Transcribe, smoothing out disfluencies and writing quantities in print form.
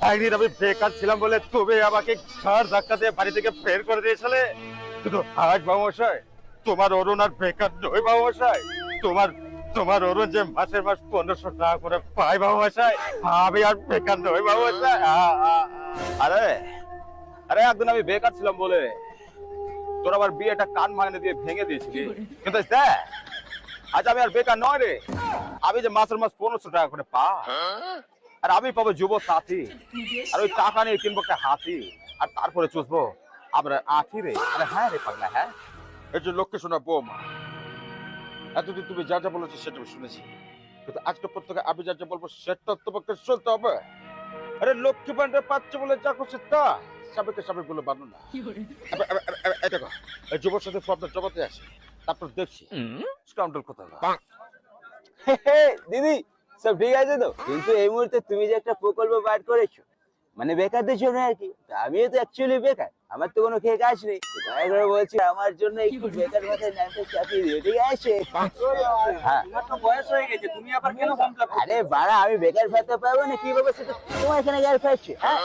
একদিন আমি বেকার ছিলাম বলে তুমি আমাকে ঘাড় ধাক্কা দিয়ে বাড়ি থেকে বের করে দিয়েছিলে। কিন্তু আজ বাবুমশাই, তোমার অরুণ আর বেকার নয় বাবুমশাই। তোমার তোমার অরুণ যে মাসের মাস 1500 টাকা করে পায় বাবুমশাই, আমি আর বেকার নই বাবুমশাই। আরে আরে একদিন আমি বেকার ছিলাম বলে তোর আবার বিয়েটা কান ভাঙনে দিয়ে ভেঙে দিয়েছিলি, কিন্তু দেখ আজ আমি আর বেকার নয় রে। আমি যে মাসের মাস 1500 টাকা করে পাই, আর আমি পাবো যুব সাথী, আর ওই টাকা নিয়ে কিনবো একটা হাতি, আর তারপরে চুষবো আমরা আঁখি রে। আরে হ্যাঁ রে পাগলা, হ্যাঁ। এই যে লক্ষ্মী শোনা বৌমা, এতদিন তুমি যা যা বলেছো সেটা আমি শুনেছি, কিন্তু আজকে প্রত্যেকে আমি যা যা বলবো সেটা তোমাকে শুনতে হবে। আরে লক্ষ্মী ভান্ডার পাচ্ছে বলে যা করছে তা সাবেকে সাবেক বলে বানো না। এই দেখো, এই যুবর সাথে ফর্মটা জমাতে আসে, তারপর দেখছি স্কাউন্ডাল কোথায়। দিদি সব ঠিক আছে তো, কিন্তু এই মুহূর্তে তুমি যে একটা প্রকল্প বার করেছো, মানে বেকারদের জন্য আর কি, তা আমিও তো অ্যাকচুয়ালি বেকার, আমার তো কোনো খেয়ে কাজ নেই। তাই করে বলছি আমার জন্য একটু বেকার ভাতায় নামটা চাপিয়ে দিও, ঠিক আছে? হ্যাঁ, তোমার তো বয়স হয়ে গেছে, তুমি আবার কেন ফর্ম ফিল আপ আরে বাড়া, আমি বেকার ভাতা পাবো না কিভাবে সেটা তোমার এখানে গায়ে ফেলছে? হ্যাঁ